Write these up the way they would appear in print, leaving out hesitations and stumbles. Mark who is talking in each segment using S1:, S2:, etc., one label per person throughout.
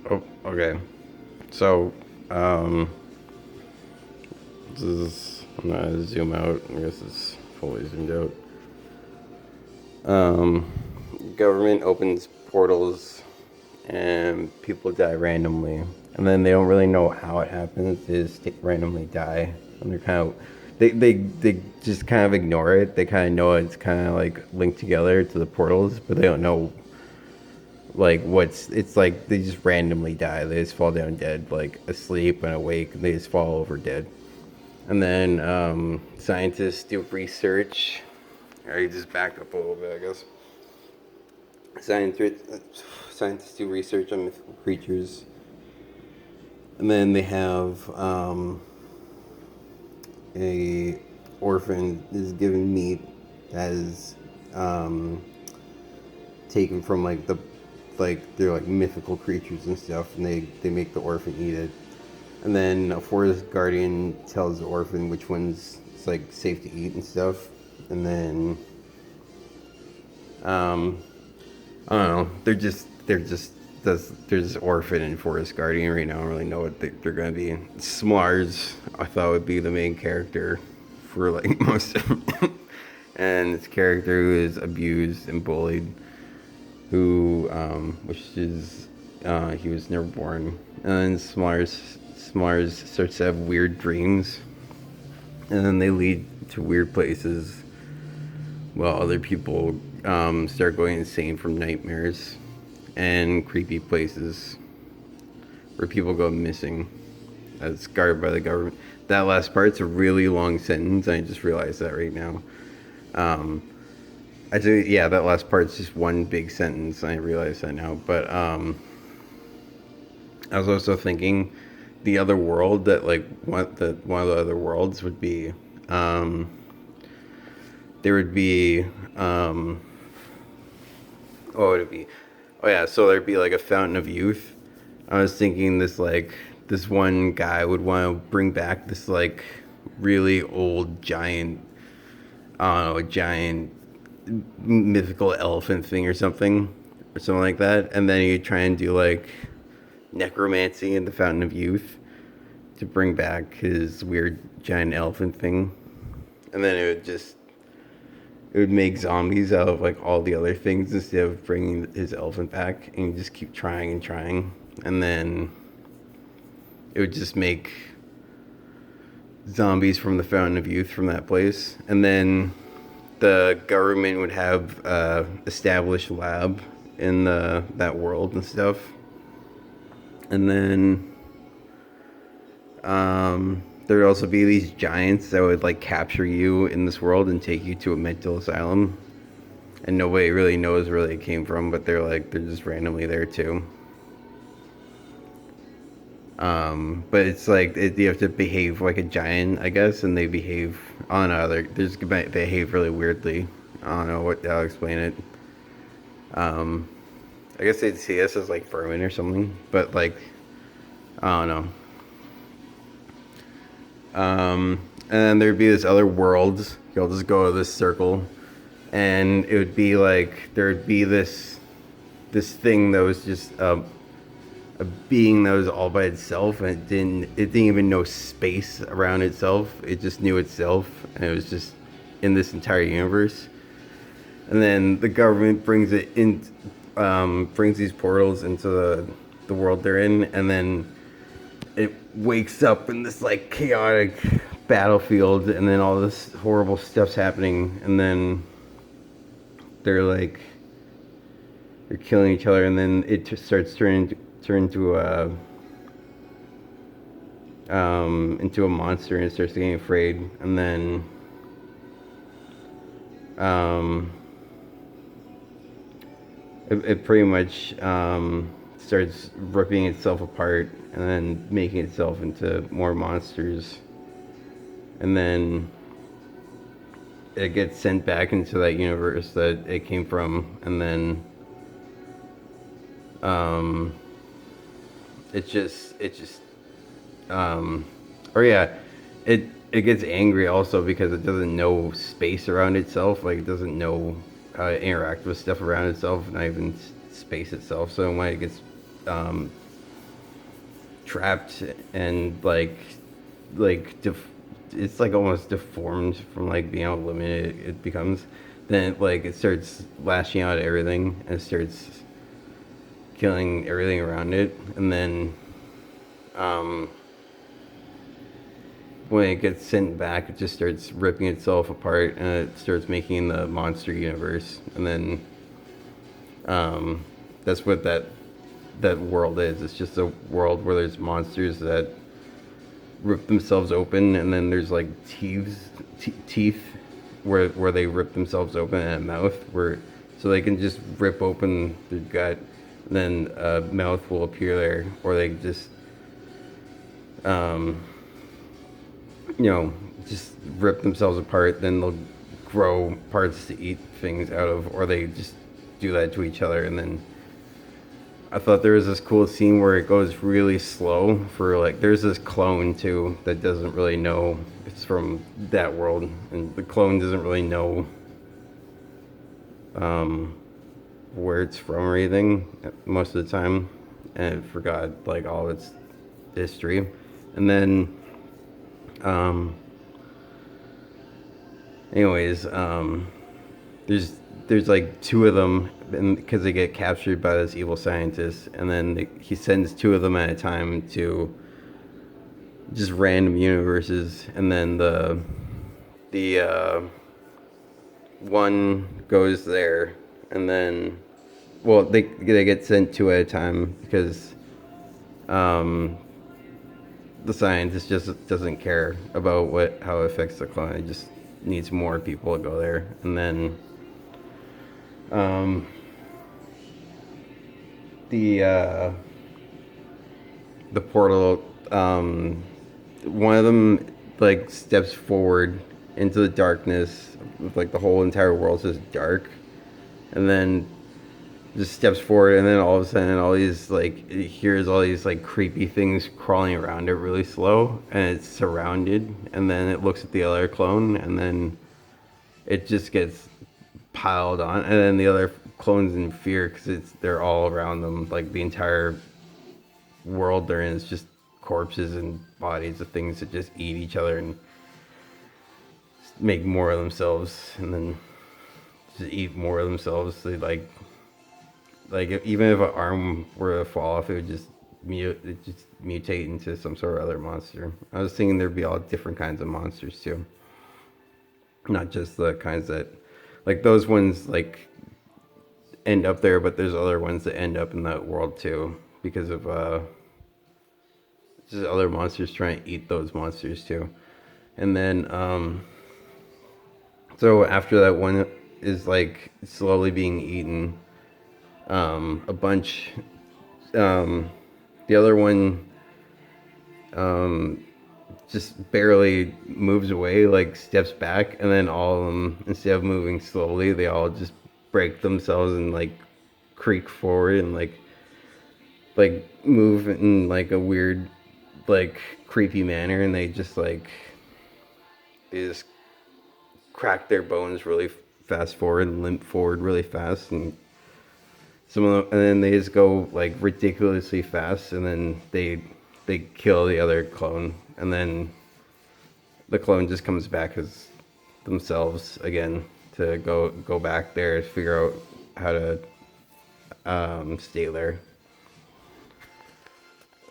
S1: Oh, okay. So, um, this is, I'm gonna zoom out. I guess it's fully zoomed out. Um, Government opens portals and people die randomly. And then they don't really know how it happens. They just randomly die. And they're kind of, they just kind of ignore it. They kind of know it's kind of like linked together to the portals, but they don't know like it's like they just randomly die. They just fall down dead, like asleep and awake, and they just fall over dead. And then scientists do research. I just back up a little bit, I guess. Scientists scientists do research on mythical creatures, and then they have a orphan is given meat that is um, taken from they're like mythical creatures and stuff, and they make the orphan eat it. And then a forest guardian tells the orphan which ones it's like safe to eat and stuff. And then um, I don't know. They're just orphan and forest guardian right now. I don't really know what they're gonna be. Smars I thought would be the main character for like most of them. And this character who is abused and bullied, who which is he was never born. And then Smars starts to have weird dreams, and then they lead to weird places. While other people start going insane from nightmares and creepy places where people go missing as guarded by the government. That last part's a really long sentence. I just realized that right now. Um, I say, yeah, that last part's just one big sentence. I realize that now. But I was also thinking the other world that like one of the other worlds would be. There would be what would it be? Oh yeah, so there'd be like a fountain of youth. I was thinking this one guy would want to bring back this like really old giant, I don't know, a giant mythical elephant thing or something like that, and then he'd try and do like necromancy in the fountain of youth to bring back his weird giant elephant thing, and then it would make zombies out of like all the other things instead of bringing his elephant back, and you just keep trying and trying, and then it would just make zombies from the fountain of youth from that place. And then the government would have established lab in that world and stuff. And then there would also be these giants that would like capture you in this world and take you to a mental asylum, and nobody really knows where they came from, but they're just randomly there too. But it's like you have to behave like a giant, I guess, and they behave. I don't know. They behave really weirdly. I don't know how to explain it. Um, I guess they'd see us as like vermin or something, but like I don't know. And then there'd be this other world. You'll just go to this circle, and it would be like there'd be this thing that was just a being that was all by itself, and it didn't even know space around itself. It just knew itself, and it was just in this entire universe. And then the government brings it in, brings these portals into the world they're in, and then it wakes up in this like chaotic battlefield, and then all this horrible stuff's happening, and then they're like they're killing each other, and then it just starts turn into a monster, and it starts getting afraid, and then um, it pretty much starts ripping itself apart and then making itself into more monsters, and then it gets sent back into that universe that it came from, and then um, it just or yeah, it gets angry also because it doesn't know space around itself. Like it doesn't know how to interact with stuff around itself, not even space itself. So when it gets trapped and it's like almost deformed from like being able to limit it becomes, then it starts lashing out at everything and starts killing everything around it, and then um, when it gets sent back, it just starts ripping itself apart and it starts making the monster universe, and then that's what that world is. It's just a world where there's monsters that rip themselves open, and then there's like teeth where they rip themselves open, and a mouth where so they can just rip open their gut, and then a mouth will appear there, or they just um, just rip themselves apart. Then they'll grow parts to eat things out of, or they just do that to each other, and then I thought there was this cool scene where it goes really slow for like there's this clone too that doesn't really know it's from that world, and the clone doesn't really know where it's from or anything most of the time, and it forgot like all of its history. And then anyways, there's like two of them, and because they get captured by this evil scientist, and then he sends two of them at a time to just random universes, and then the one goes there, and then well they get sent two at a time because the scientist just doesn't care about how it affects the clone. It just needs more people to go there, and then the portal, one of them like steps forward into the darkness, like the whole entire world is dark, and then just steps forward, and then all of a sudden all these like it hears all these like creepy things crawling around it really slow, and it's surrounded, and then it looks at the other clone, and then it just gets piled on, and then the other clones in fear because they're all around them, like the entire world they're in is just corpses and bodies of things that just eat each other and make more of themselves, and then just eat more of themselves. They like even if an arm were to fall off, it would just mutate into some sort of other monster. I was thinking there'd be all different kinds of monsters too, not just the kinds that like those ones like end up there, but there's other ones that end up in that world too because of just other monsters trying to eat those monsters too. And then so after that one is like slowly being eaten, a bunch the other one just barely moves away, like steps back, and then all of them, instead of moving slowly, they all just break themselves and like creak forward and like move in like a weird like creepy manner, and they just crack their bones really fast forward and limp forward really fast, and some of them, and then they just go like ridiculously fast, and then they kill the other clone, and then the clone just comes back as themselves again to go back there to figure out how to stay there.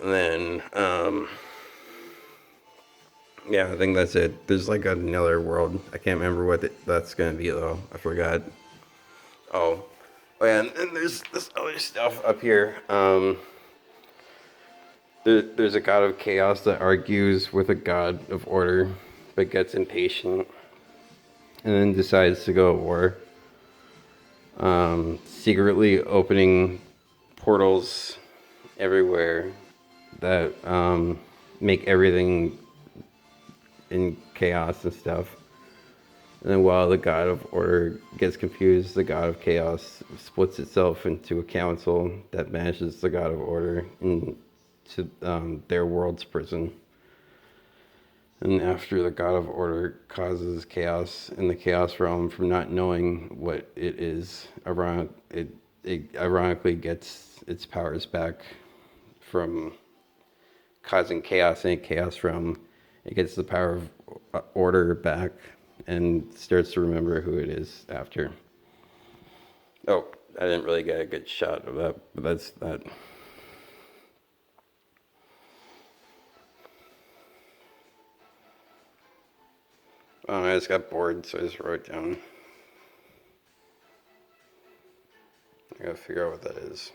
S1: And then yeah, I think that's it. There's like another world. I can't remember what that's gonna be though. I forgot. Oh yeah, and there's this other stuff up here. There's a god of chaos that argues with a god of order, but gets impatient and then decides to go to war. Secretly opening portals everywhere that make everything in chaos and stuff. And then while the god of order gets confused, the god of chaos splits itself into a council that banishes the god of order into their world's prison. And after the god of order causes chaos in the chaos realm from not knowing what it is, it ironically gets its powers back from causing chaos in a chaos realm. It gets the power of order back and starts to remember who it is after. Oh, I didn't really get a good shot of that, but that's that. I just got bored, so I just wrote it down. I gotta figure out what that is.